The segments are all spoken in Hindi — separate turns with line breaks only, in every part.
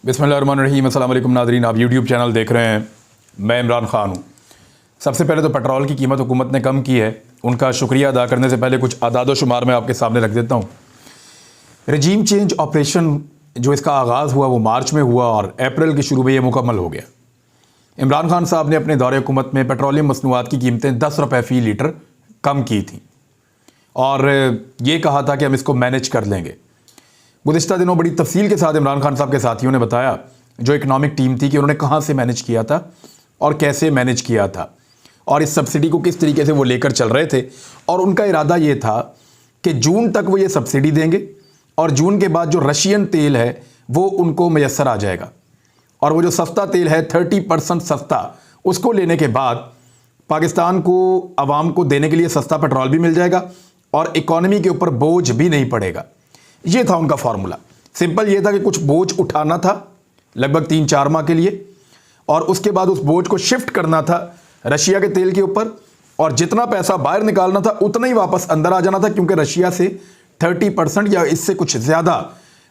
बिस्मिल्लाहिर्रहमानिर्रहीम। अस्सलाम वालेकुम नाज़रीन, आप यूट्यूब चैनल देख रहे हैं। मैं इमरान ख़ान हूँ। सबसे पहले तो पेट्रोल की कीमत हुकूमत ने कम की है, उनका शुक्रिया अदा करने से पहले कुछ आदाद शुमार मैं आपके सामने रख देता हूँ। रजीम चेंज ऑपरेशन जो इसका आगाज़ हुआ वो मार्च में हुआ और अप्रैल के शुरू में ये मुकम्मल हो गया। इमरान खान साहब ने अपने दौरे हुकूमत में पेट्रोलियम मसनूआत की कीमतें 10 रुपये फ़ी लीटर कम की थी और ये कहा था कि हम इसको मैनेज कर लेंगे। गुज़िश्ता दिनों बड़ी तफसील के साथ इमरान खान साहब के साथियों ने बताया, जो इकनॉमिक टीम थी, कि उन्होंने कहाँ से मैनेज किया था और कैसे मैनेज किया था और इस सब्सिडी को किस तरीके से वो लेकर चल रहे थे। और उनका इरादा ये था कि जून तक वो ये सब्सिडी देंगे और जून के बाद जो रशियन तेल है वो उनको मैसर आ जाएगा और वो जो सस्ता तेल है 30% सस्ता, उसको लेने के बाद पाकिस्तान को आवाम को देने के लिए सस्ता पेट्रोल भी मिल जाएगा और इकॉनमी के ऊपर बोझ भी नहीं पड़ेगा। ये था उनका फार्मूला। सिंपल ये था कि कुछ बोझ उठाना था लगभग 3-4 माह के लिए और उसके बाद उस बोझ को शिफ्ट करना था रशिया के तेल के ऊपर और जितना पैसा बाहर निकालना था उतना ही वापस अंदर आ जाना था, क्योंकि रशिया से 30% या इससे कुछ ज़्यादा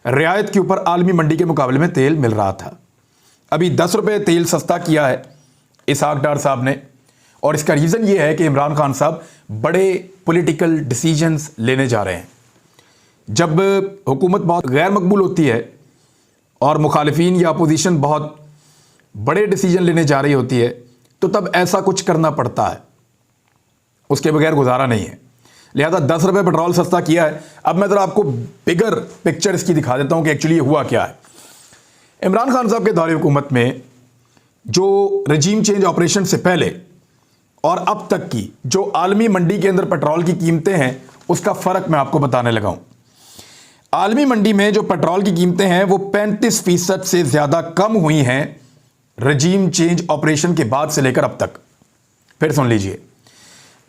रियायत के ऊपर आलमी मंडी के मुकाबले में तेल मिल रहा था। अभी 10 रुपये तेल सस्ता किया है इसहाक डार साहब ने और इसका रीज़न ये है कि इमरान खान साहब बड़े पॉलिटिकल डिसीजंस लेने जा रहे हैं। जब हुकूमत बहुत गैर मकबूल होती है और मुखालिफिन या अपोजिशन बहुत बड़े डिसीजन लेने जा रही होती है तो तब ऐसा कुछ करना पड़ता है, उसके बगैर गुजारा नहीं है। लिहाजा 10 रुपये पेट्रोल सस्ता किया है। अब मैं ज़रा आपको बिगर पिक्चर इसकी दिखा देता हूँ कि एक्चुअली ये हुआ क्या है। इमरान खान साहब के दौरे हुकूमत में जो रजीम चेंज ऑपरेशन से पहले और अब तक की जो आलमी मंडी के अंदर पेट्रोल की कीमतें हैं उसका फ़र्क मैं आपको बताने लगा हूँ। आलमी मंडी में जो पेट्रोल की कीमतें हैं वो 35% से ज़्यादा कम हुई हैं रजीम चेंज ऑपरेशन के बाद से लेकर अब तक। फिर सुन लीजिए,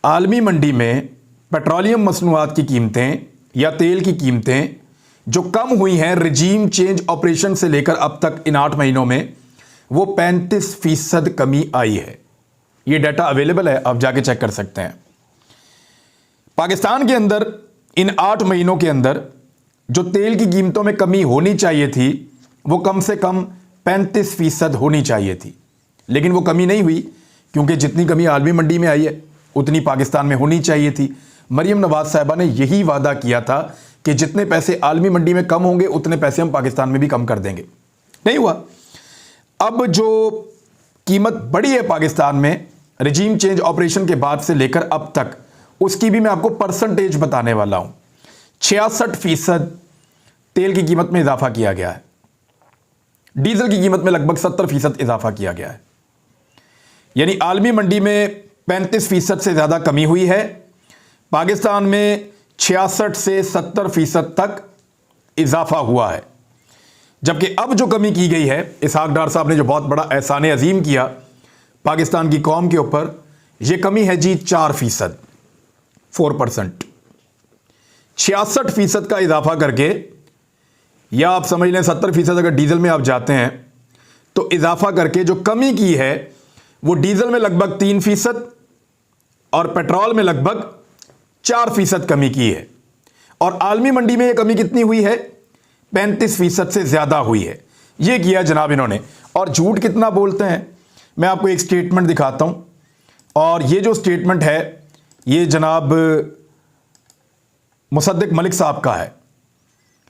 आलमी मंडी में पेट्रोलियम मसनूआत की कीमतें या तेल की कीमतें जो कम हुई हैं रजीम चेंज ऑपरेशन से लेकर अब तक इन 8 महीनों में, वो 35% कमी आई है। ये डाटा अवेलेबल है, आप जाके चेक कर सकते हैं। पाकिस्तान के अंदर इन 8 महीनों के अंदर जो तेल की कीमतों में कमी होनी चाहिए थी वो कम से कम 35% होनी चाहिए थी, लेकिन वो कमी नहीं हुई, क्योंकि जितनी कमी आलमी मंडी में आई है उतनी पाकिस्तान में होनी चाहिए थी। मरियम नवाज साहिबा ने यही वादा किया था कि जितने पैसे आलमी मंडी में कम होंगे उतने पैसे हम पाकिस्तान में भी कम कर देंगे। नहीं हुआ। अब जो कीमत बढ़ी है पाकिस्तान में रजीम चेंज ऑपरेशन के बाद से लेकर अब तक, उसकी भी मैं आपको परसेंटेज बताने वाला हूं। 66% तेल की कीमत में इजाफा किया गया है, डीजल की कीमत में लगभग 70% इजाफा किया गया है। यानी आलमी मंडी में 35% से ज़्यादा कमी हुई है, पाकिस्तान में 66 से 70% तक इजाफा हुआ है। जबकि अब जो कमी की गई है, इसहाक डार साहब ने जो बहुत बड़ा एहसान अजीम किया पाकिस्तान की कौम के ऊपर, यह कमी है जी 4%, 4%। 66% का इजाफा करके, या आप समझ लें 70% अगर डीजल में आप जाते हैं तो इजाफा करके जो कमी की है वो डीजल में लगभग 3% और पेट्रोल में लगभग 4% कमी की है। और आलमी मंडी में ये कमी कितनी हुई है? 35% से ज़्यादा हुई है। ये किया जनाब इन्होंने। और झूठ कितना बोलते हैं, मैं आपको एक स्टेटमेंट दिखाता हूँ। और ये जो स्टेटमेंट है ये जनाब मुसद्दिक मलिक साहब का है।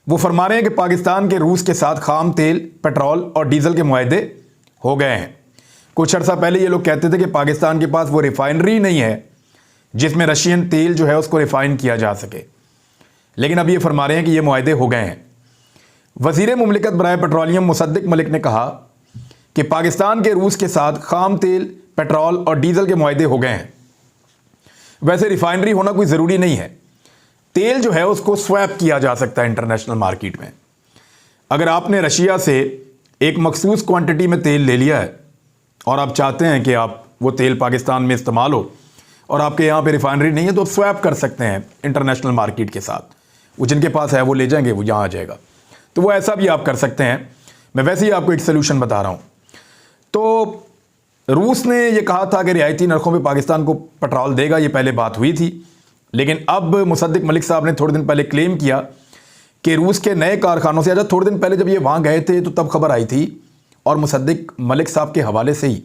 वो फरमा रहे हैं कि पाकिस्तान के रूस के साथ खाम तेल, पेट्रोल और डीजल के मुआहदे हो गए हैं। कुछ अर्सा पहले ये लोग कहते थे कि पाकिस्तान के पास वो रिफाइनरी नहीं है जिसमें रशियन तेल जो है उसको रिफाइन किया जा सके, लेकिन अब ये फरमा रहे हैं कि ये मुआहदे हो गए हैं। वज़ीर मुमलिकत बराए पेट्रोलियम मुसद्दिक मलिक ने कहा कि पाकिस्तान के रूस के साथ खाम तेल, पेट्रोल और डीजल के मुआहदे हो गए हैं। वैसे रिफाइनरी होना कोई ज़रूरी नहीं है, तेल जो है उसको स्वैप किया जा सकता है इंटरनेशनल मार्केट में। अगर आपने रशिया से एक मखसूस क्वांटिटी में तेल ले लिया है और आप चाहते हैं कि आप वो तेल पाकिस्तान में इस्तेमाल हो और आपके यहाँ पे रिफाइनरी नहीं है, तो आप स्वैप कर सकते हैं इंटरनेशनल मार्केट के साथ। वो जिनके पास है वो ले जाएंगे, वो यहाँ आ जाएगा। तो वो ऐसा भी आप कर सकते हैं। मैं वैसे ही आपको एक सोल्यूशन बता रहा हूँ। तो रूस ने ये कहा था कि रियायती नरखों पे पाकिस्तान को पेट्रोल देगा, ये पहले बात हुई थी। लेकिन अब मुसद्दिक मलिक साहब ने थोड़े दिन पहले क्लेम किया कि रूस के नए कारखानों से, अच्छा थोड़े दिन पहले जब ये वहाँ गए थे तो तब खबर आई थी और मुसद्दिक मलिक साहब के हवाले से ही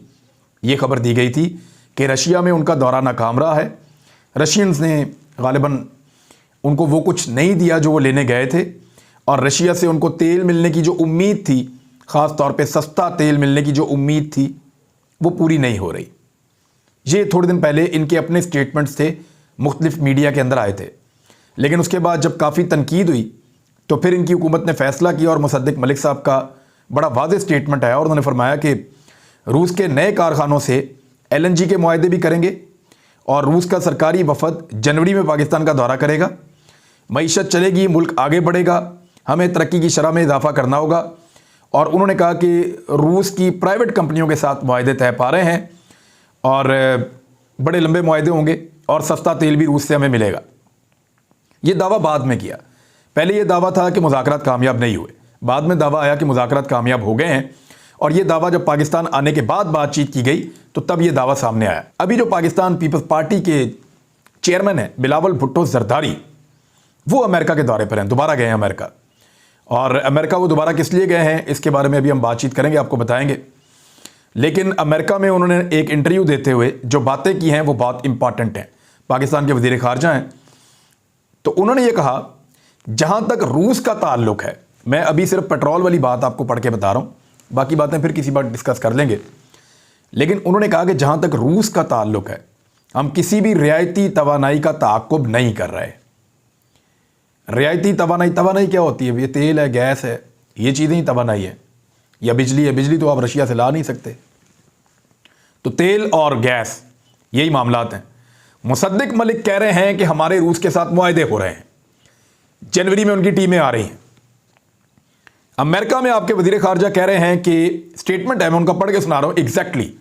ये खबर दी गई थी कि रशिया में उनका दौरा नाकाम रहा है। रशियंस ने गालिबन उनको वो कुछ नहीं दिया जो वो लेने गए थे और रशिया से उनको तेल मिलने की जो उम्मीद थी, ख़ास तौर पे सस्ता तेल मिलने की जो उम्मीद थी, वो पूरी नहीं हो रही। ये थोड़े दिन पहले इनके अपने स्टेटमेंट्स थे, मुख्तलिफ मीडिया के अंदर आए थे। लेकिन उसके बाद जब काफ़ी तनकीद हुई तो फिर इनकी हुकूमत ने फ़ैसला किया और मुसद्दिक मलिक साहब का बड़ा वाज़ेह स्टेटमेंट आया और उन्होंने फरमाया कि रूस के नए कारखानों से LNG के मुआहदे भी करेंगे और रूस का सरकारी वफद जनवरी में पाकिस्तान का दौरा करेगा। मईशत चलेगी, मुल्क आगे बढ़ेगा, हमें तरक्की की शरह में इजाफा करना होगा। और उन्होंने कहा कि रूस की प्राइवेट कंपनियों के साथ मुआहदे तय पा रहे हैं और बड़े लंबे मुआहदे होंगे और सस्ता तेल भी रूस से हमें मिलेगा। ये दावा बाद में किया। पहले ये दावा था कि मुज़ाकरात कामयाब नहीं हुए, बाद में दावा आया कि मुज़ाकरात कामयाब हो गए हैं और ये दावा जब पाकिस्तान आने के बाद बातचीत की गई तो तब ये दावा सामने आया। अभी जो पाकिस्तान पीपल्स पार्टी के चेयरमैन हैं बिलावल भुट्टो जरदारी, वो अमेरिका के दौरे पर हैं, दोबारा गए हैं अमेरिका। और अमेरिका वो दोबारा किस लिए गए हैं इसके बारे में अभी हम बातचीत करेंगे, आपको बताएंगे। लेकिन अमेरिका में उन्होंने एक इंटरव्यू देते हुए जो बातें की हैं वो बहुत इंपॉर्टेंट हैं। पाकिस्तान के वज़ीर ख़ारजा हैं, तो उन्होंने ये कहा, जहाँ तक रूस का ताल्लुक़ है, मैं अभी सिर्फ पेट्रोल वाली बात आपको पढ़ के बता रहा हूँ, बाकी बातें फिर किसी बार डिस्कस कर लेंगे। लेकिन उन्होंने कहा कि जहाँ तक रूस का ताल्लुक़ है, हम किसी भी रियायती तवानाई का ताक़ुब नहीं कर रहे। रियायती तवानाई क्या होती है? ये तेल है, गैस है, ये चीज़ें ही तवानाई है, या बिजली है। बिजली तो आप रशिया से ला नहीं सकते, तो तेल और गैस यही मामलात हैं। मुसद्दिक मलिक कह रहे हैं कि हमारे रूस के साथ मुआहदे हो रहे हैं, जनवरी में उनकी टीमें आ रही हैं। अमेरिका में आपके वज़ीर ख़ारजा कह रहे हैं कि स्टेटमेंट है, मैं उनका पढ़ के सुना रहा हूँ एग्जैक्टली,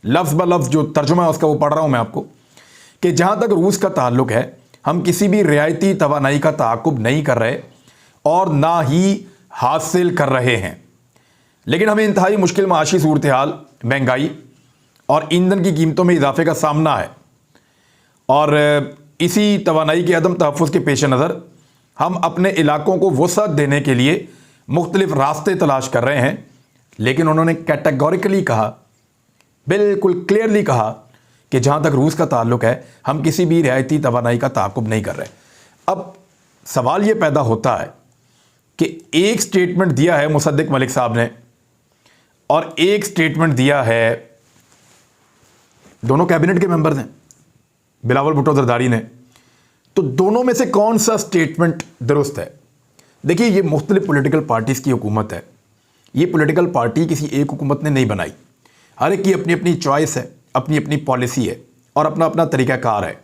लफ्ज़ ब लफ्ज़ जो तर्जुमा है उसका वो पढ़ रहा हूँ मैं आपको, कि जहाँ तक रूस का ताल्लुक़ है, हम किसी भी रियायती तवानाई का ताक़ुब नहीं कर रहे और ना ही हासिल कर रहे हैं। लेकिन हमें इंतहाई मुश्किल माशी सूरत हाल, महंगाई और ईंधन की कीमतों में इजाफे का सामना है और इसी तवानाई के अदम तहफ़्फ़ुज़ के पेश नज़र हम अपने इलाकों को वसअत देने के लिए मुख्तलिफ रास्ते तलाश कर रहे हैं। लेकिन उन्होंने कैटेगोरिकली कहा, बिल्कुल क्लियरली कहा कि जहाँ तक रूस का ताल्लुक़ है, हम किसी भी रियायती तवानाई का ताक़ुब नहीं कर रहे। अब सवाल ये पैदा होता है कि एक स्टेटमेंट दिया है मुसद्दिक मलिक साहब ने और एक स्टेटमेंट दिया है, दोनों कैबिनेट के मेंबर्स हैं, बिलावल भुट्टो जरदारी ने, तो दोनों में से कौन सा स्टेटमेंट दुरुस्त है? देखिए, ये मुख्तलिफ पॉलिटिकल पार्टीज़ की हुकूमत है, ये पॉलिटिकल पार्टी किसी एक हुकूमत ने नहीं बनाई, हर एक की अपनी अपनी चॉइस है, अपनी अपनी पॉलिसी है और अपना अपना तरीक़ाकार है।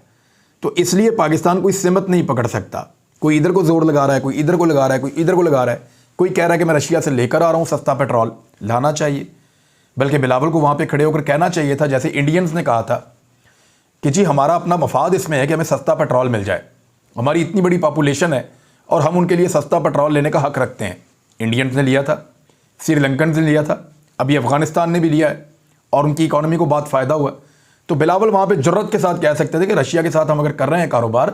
तो इसलिए पाकिस्तान कोई सिमत नहीं पकड़ सकता, कोई इधर को जोर लगा रहा है, कोई इधर को लगा रहा है, कोई इधर को लगा रहा है, कोई कह रहा है कि मैं रशिया से लेकर आ रहा हूँ सस्ता पेट्रोल, लाना चाहिए। बल्कि बिलावल को वहाँ पे खड़े होकर कहना चाहिए था, जैसे इंडियंस ने कहा था कि जी हमारा अपना मफाद इसमें है कि हमें सस्ता पेट्रोल मिल जाए, हमारी इतनी बड़ी पॉपुलेशन है और हम उनके लिए सस्ता पेट्रोल लेने का हक़ रखते हैं। इंडियंस ने लिया था, श्रीलंकन ने लिया था, अभी अफ़गानिस्तान ने भी लिया है और उनकी इकॉनमी को बहुत फ़ायदा हुआ। तो बिलावल वहाँ पे जुर्रत के साथ कह सकते थे कि रशिया के साथ हम अगर कर रहे हैं कारोबार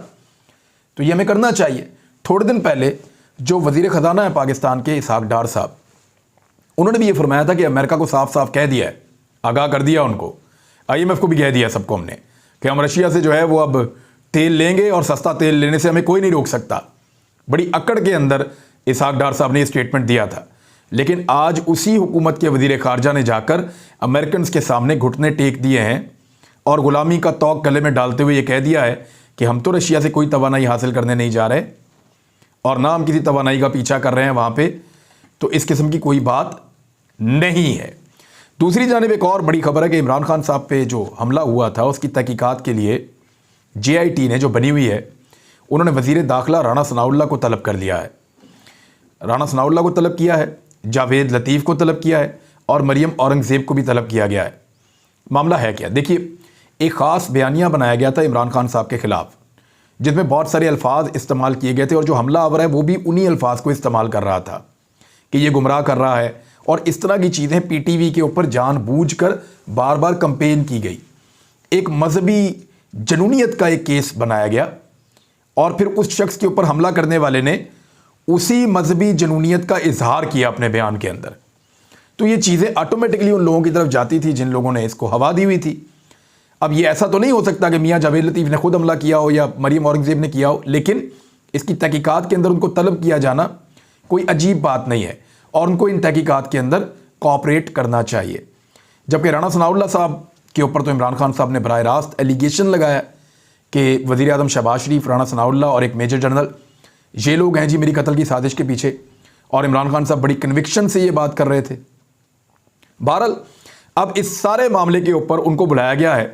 तो ये हमें करना चाहिए। थोड़े दिन पहले जो वज़ीर ख़जाना है पाकिस्तान के, इसहाक डार साहब, उन्होंने भी ये फरमाया था कि अमेरिका को साफ साफ कह दिया है, आगाह कर दिया उनको, IMF को भी कह दिया सबको हमने, कि हम रशिया से जो है वो अब तेल लेंगे और सस्ता तेल लेने से हमें कोई नहीं रोक सकता। बड़ी अकड़ के अंदर इसहाक डार साहब ने ये स्टेटमेंट दिया था। लेकिन आज उसी हुकूमत के वज़ीर ख़ारजा ने जाकर अमेरिकन के सामने घुटने टेक दिए हैं और ग़ुलामी का तौक गले में डालते हुए ये कह दिया है कि हम तो रशिया से कोई तवानाई हासिल करने नहीं जा रहे और ना हम किसी तवानाई का पीछा कर रहे हैं वहाँ पे, तो इस किस्म की कोई बात नहीं है। दूसरी जानिब एक और बड़ी खबर है कि इमरान खान साहब पे जो हमला हुआ था उसकी तहकीकात के लिए JIT ने जो बनी हुई है, उन्होंने वज़ीर दाखिला राना सनाउल्लाह को तलब कर लिया है। राना सनाउल्लाह को तलब किया है, जावेद लतीफ़ को तलब किया है और मरियम औरंगज़ेब को भी तलब किया गया है। मामला है क्या? देखिए, एक ख़ास बयानिया बनाया गया था इमरान खान साहब के ख़िलाफ़, जिसमें बहुत सारे अल्फाज इस्तेमाल किए गए थे और जो हमलावर है वो भी उन्हीं अल्फाज को इस्तेमाल कर रहा था कि ये गुमराह कर रहा है और इस तरह की चीज़ें PTV के ऊपर जानबूझकर बार बार कंपेन की गई। एक मजहबी जनूनियत का एक केस बनाया गया और फिर उस शख्स के ऊपर हमला करने वाले ने उसी मजहबी जनूनियत का इजहार किया अपने बयान के अंदर। तो ये चीज़ें ऑटोमेटिकली उन लोगों की तरफ जाती थी जिन लोगों ने इसको हवा दी हुई थी। अब ये ऐसा तो नहीं हो सकता कि मियाँ जावेद लतीफ़ ने खुद हमला किया हो या मरियम औरंगज़ेब ने किया हो, लेकिन इसकी तहकीकात के अंदर उनको तलब किया जाना कोई अजीब बात नहीं है और उनको इन तहकीकात के अंदर कोऑपरेट करना चाहिए। जबकि राणा सनाउल्लाह साहब के ऊपर तो इमरान खान साहब ने बराह रास्त एलिगेशन लगाया कि वज़ीर आज़म शहबाज शरीफ, राणा सनाउल्लाह और एक मेजर जनरल, ये लोग हैं जी मेरी कत्ल की साजिश के पीछे, और इमरान खान साहब बड़ी कन्विक्शन से ये बात कर रहे थे। बहरहाल अब इस सारे मामले के ऊपर उनको बुलाया गया है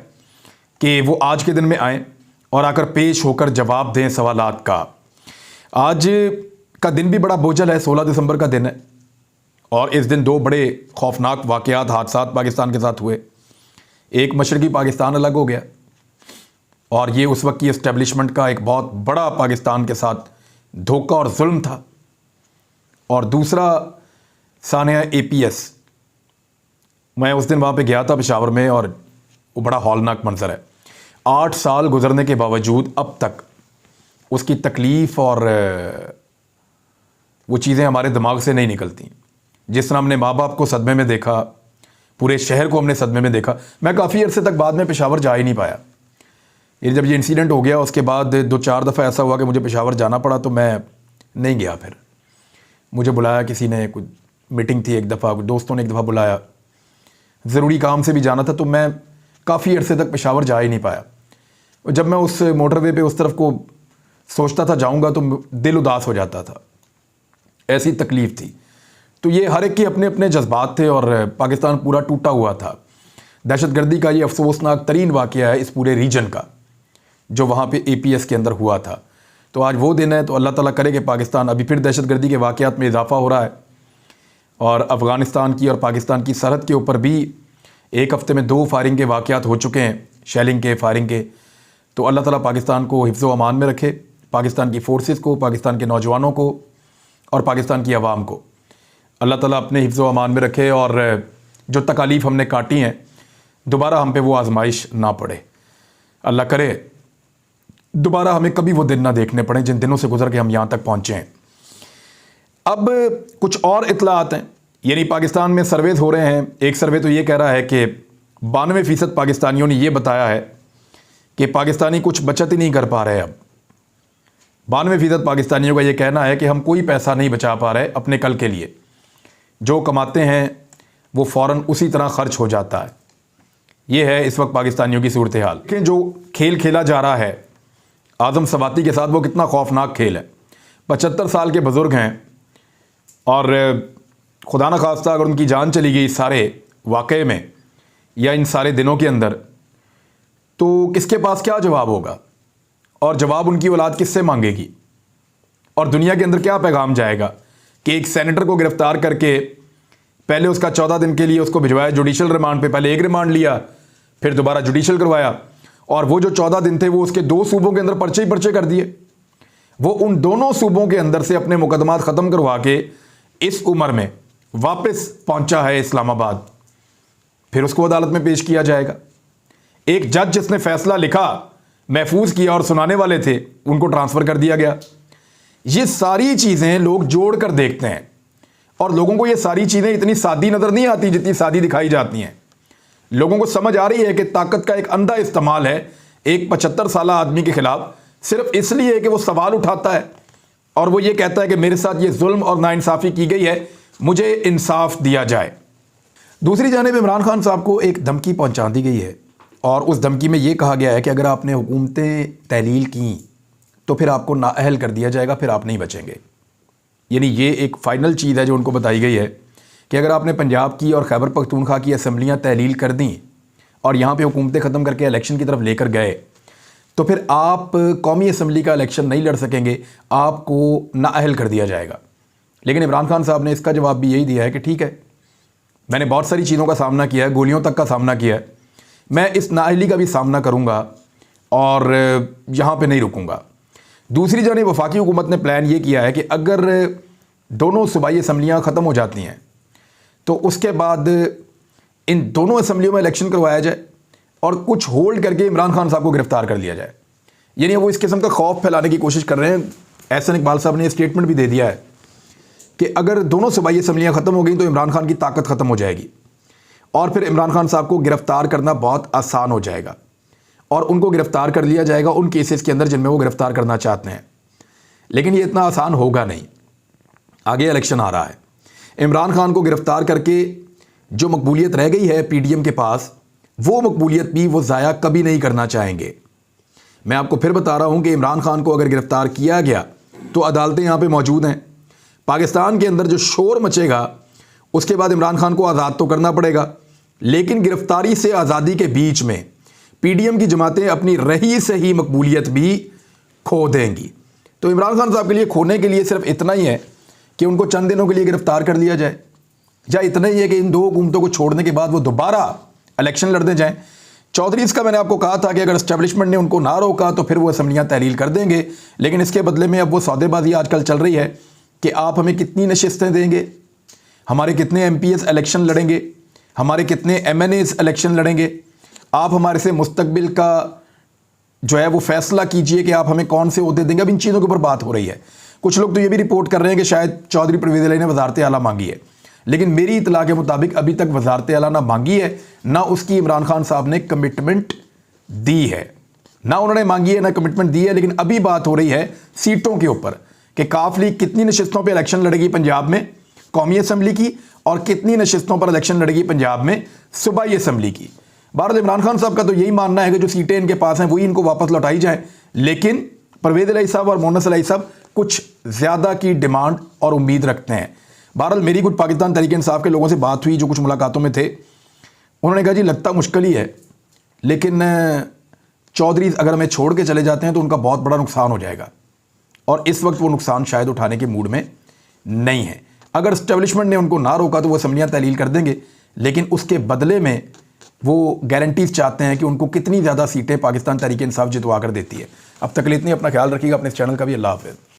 कि वो आज के दिन में आएँ और आकर पेश होकर जवाब दें सवालात का। आज का दिन भी बड़ा बोझल है, 16 दिसंबर का दिन है, और इस दिन दो बड़े खौफनाक वाक़यात, हादसात पाकिस्तान के साथ हुए। एक मशरक़ी पाकिस्तान अलग हो गया और ये उस वक्त की इस्टेब्लिशमेंट का एक बहुत बड़ा पाकिस्तान के साथ धोखा और जुल्म था, और दूसरा सानिया APS। मैं उस दिन वहाँ पे गया था पेशावर में, और वो बड़ा हौलनाक मंजर है। 8 साल गुजरने के बावजूद अब तक उसकी तकलीफ़ और वो चीज़ें हमारे दिमाग से नहीं निकलती। जिस तरह हमने माँ बाप को सदमे में देखा, पूरे शहर को हमने सदमे में देखा। मैं काफ़ी अरसे तक बाद में पेशावर जा ही नहीं पाया। ये जब ये इंसिडेंट हो गया उसके बाद 2-4 दफ़ा ऐसा हुआ कि मुझे पेशावर जाना पड़ा, तो मैं नहीं गया। फिर मुझे बुलाया किसी ने, कुछ मीटिंग थी एक दफ़ा, दोस्तों ने एक दफ़ा बुलाया, ज़रूरी काम से भी जाना था, तो मैं काफ़ी अरसे तक पेशावर जा ही नहीं पाया। और जब मैं उस मोटरवे पे उस तरफ को सोचता था जाऊँगा तो दिल उदास हो जाता था, ऐसी तकलीफ़ थी। तो ये हर एक के अपने अपने जज्बात थे और पाकिस्तान पूरा टूटा हुआ था। दहशतगर्दी का ये अफसोसनाक तरीन वाक़या है इस पूरे रीजन का, जो वहाँ पे APS के अंदर हुआ था। तो आज वो दिन है, तो अल्लाह ताला करे कि पाकिस्तान, अभी फिर दहशतगर्दी के वाक़यात में इजाफ़ा हो रहा है, और अफ़गानिस्तान की और पाकिस्तान की सरहद के ऊपर भी एक हफ़्ते में 2 फायरिंग के वाक़यात हो चुके हैं, शेलिंग के, फायरिंग के। तो अल्लाह ताला पाकिस्तान को हिफ्ज़ व अमान में रखे, पाकिस्तान की फ़ोर्सेस को, पाकिस्तान के नौजवानों को और पाकिस्तान की आवाम को अल्लाह ताला अपने हिफ्ज़ व अमान में रखे, और जो तकालीफ़ हमने काटी हैं दोबारा हम पे वो आजमाइश ना पड़े। अल्लाह करे दोबारा हमें कभी वो दिन ना देखने पड़े जिन दिनों से गुजर के हम यहाँ तक पहुँचे हैं। अब कुछ और इतलात हैं, यानी पाकिस्तान में सर्वेज हो रहे हैं। एक सर्वे तो ये कह रहा है कि 92% पाकिस्तानियों ने ये बताया है कि पाकिस्तानी कुछ बचत ही नहीं कर पा रहे। अब 92% पाकिस्तानियों का ये कहना है कि हम कोई पैसा नहीं बचा पा रहे अपने कल के लिए, जो कमाते हैं वो फ़ौरन उसी तरह खर्च हो जाता है। ये है इस वक्त पाकिस्तानियों की सूरत हाल। लेकिन जो खेल खेला जा रहा है आज़म सवाती के साथ, वो कितना खौफनाक खेल है। 75 साल के बुज़ुर्ग हैं, और खुदा न खास्ता अगर उनकी जान चली गई इस सारे वाक़े में या इन सारे दिनों के अंदर, तो किसके पास क्या जवाब होगा, और जवाब उनकी औलाद किससे मांगेगी, और दुनिया के अंदर क्या पैगाम जाएगा कि एक सेनेटर को गिरफ़्तार करके पहले उसका 14 दिन के लिए उसको भिजवाया जुडिशल रिमांड पे, पहले एक रिमांड लिया फिर दोबारा जुडिशल करवाया, और वो जो 14 दिन थे वो उसके 2 सूबों के अंदर पर्चे ही पर्चे कर दिए। वो उन दोनों सूबों के अंदर से अपने मुकदमात ख़त्म करवा के इस उम्र में वापस पहुंचा है इस्लामाबाद, फिर उसको अदालत में पेश किया जाएगा। एक जज जिसने फैसला लिखा, महफूज किया और सुनाने वाले थे, उनको ट्रांसफ़र कर दिया गया। ये सारी चीज़ें लोग जोड़ कर देखते हैं, और लोगों को ये सारी चीज़ें इतनी सादी नज़र नहीं आती जितनी सादी दिखाई जाती हैं। लोगों को समझ आ रही है कि ताकत का एक अंधा इस्तेमाल है एक 75 साल आदमी के खिलाफ, सिर्फ इसलिए कि वो सवाल उठाता है और वो ये कहता है कि मेरे साथ ये जुल्म और नाइंसाफ़ी की गई है, मुझे इंसाफ दिया जाए। दूसरी जानिब इमरान खान साहब को एक धमकी पहुंचा दी गई है, और उस धमकी में ये कहा गया है कि अगर आपने हुकूमतें तहलील की तो फिर आपको नाअहल कर दिया जाएगा, फिर आप नहीं बचेंगे। यानी ये एक फ़ाइनल चीज़ है जो उनको बताई गई है कि अगर आपने पंजाब की और खैबर पख्तूनख्वा की असम्बलियाँ तहलील कर दी और यहाँ पे हुकूमतें ख़त्म करके इलेक्शन की तरफ लेकर गए, तो फिर आप कौमी असम्बली का इलेक्शन नहीं लड़ सकेंगे, आपको नाअहल कर दिया जाएगा। लेकिन इमरान खान साहब ने इसका जवाब भी यही दिया है कि ठीक है, मैंने बहुत सारी चीज़ों का सामना किया है, गोलियों तक का सामना किया है, मैं इस नाअहली का भी सामना करूँगा और यहाँ पर नहीं रुकूँगा। दूसरी जानिब वफाकी हुकूमत ने प्लान ये किया है कि अगर दोनों सूबाई असम्बलियाँ ख़त्म हो जाती हैं तो उसके बाद इन दोनों असम्बलियों में इलेक्शन करवाया जाए और कुछ होल्ड करके इमरान खान साहब को गिरफ़्तार कर लिया जाए। यानी वो इस किस्म का खौफ फैलाने की कोशिश कर रहे हैं। एहसन इकबाल साहब ने स्टेटमेंट भी दे दिया है कि अगर दोनों सूबाई असम्बलियाँ ख़त्म हो गई तो इमरान खान की ताकत ख़त्म हो जाएगी और फिर इमरान खान साहब को गिरफ़्तार करना बहुत आसान हो जाएगा और उनको गिरफ़्तार कर लिया जाएगा उन केसेस के अंदर जिनमें वो गिरफ़्तार करना चाहते हैं। लेकिन ये इतना आसान होगा नहीं। आगे इलेक्शन आ रहा है, इमरान खान को गिरफ़्तार करके जो मकबूलियत रह गई है पीडीएम के पास, वो मकबूलियत भी वो ज़ाया कभी नहीं करना चाहेंगे। मैं आपको फिर बता रहा हूँ कि इमरान खान को अगर गिरफ़्तार किया गया तो अदालतें यहाँ पे मौजूद हैं। पाकिस्तान के अंदर जो शोर मचेगा उसके बाद इमरान खान को आज़ाद तो करना पड़ेगा, लेकिन गिरफ़्तारी से आज़ादी के बीच में पीडीएम की जमातें अपनी रही सही मकबूलियत भी खो देंगी। तो इमरान खान साहब के लिए खोने के लिए सिर्फ इतना ही है कि उनको चंद दिनों के लिए गिरफ़्तार कर लिया जाए, या इतना ही है कि इन दो हुकूमतों को छोड़ने के बाद वो दोबारा इलेक्शन लड़ने जाएं। चौधरीज़ का मैंने आपको कहा था कि अगर एस्टेब्लिशमेंट ने उनको ना रोका तो फिर वो असम्बलियाँ तहलील कर देंगे, लेकिन इसके बदले में अब वो सौदेबाजी आजकल चल रही है कि आप हमें कितनी नशिस्तें देंगे, हमारे कितने एमपीएस इलेक्शन लड़ेंगे, हमारे कितने एमएनएस इलेक्शन लड़ेंगे, आप हमारे से मुस्तकबिल का जो है वो फैसला कीजिए कि आप हमें कौन से ओहदे देंगे। अब इन चीज़ों के ऊपर बात हो रही है। कुछ लोग तो ये भी रिपोर्ट कर रहे हैं कि शायद चौधरी परवेज़ इलाही ने वज़ारत आला मांगी है, लेकिन मेरी इतला के मुताबिक अभी तक वज़ारत आला ना मांगी है, ना उसकी इमरान खान साहब ने कमिटमेंट दी है, ना उन्होंने मांगी है ना कमिटमेंट दी है। लेकिन अभी बात हो रही है सीटों के ऊपर कि काफ लीग कितनी नशिस्तों पर इलेक्शन लड़ेगी पंजाब में कौमी असम्बली की, और कितनी नशिस्तों पर इलेक्शन लड़ेगी पंजाब में सूबाई असम्बली की। भारत इमरान खान साहब का तो यही मानना है कि जो सीटें इनके पास हैं वही इनको वापस लौटाई जाएं, लेकिन परवेज़ इलाही साहब और मोहन्नस इलाही साहब कुछ ज़्यादा की डिमांड और उम्मीद रखते हैं। बहरहाल मेरी कुछ पाकिस्तान तहरीक इंसाफ के लोगों से बात हुई जो कुछ मुलाकातों में थे, उन्होंने कहा जी लगता मुश्किल ही है, लेकिन चौधरी अगर हमें छोड़ के चले जाते हैं तो उनका बहुत बड़ा नुकसान हो जाएगा और इस वक्त वो नुकसान शायद उठाने के मूड में नहीं है। अगर एस्टेब्लिशमेंट ने उनको ना रोका तो वो असम्बलियाँ तहलील कर देंगे, लेकिन उसके बदले में वो गारंटीज चाहते हैं कि उनको कितनी ज़्यादा सीटें पाकिस्तान तहरीक इंसाफ जितवा कर देती है। अब तक इतनी, अपना ख्याल रखिएगा, अपने इस चैनल का भी। अल्लाह हाफ़िज़।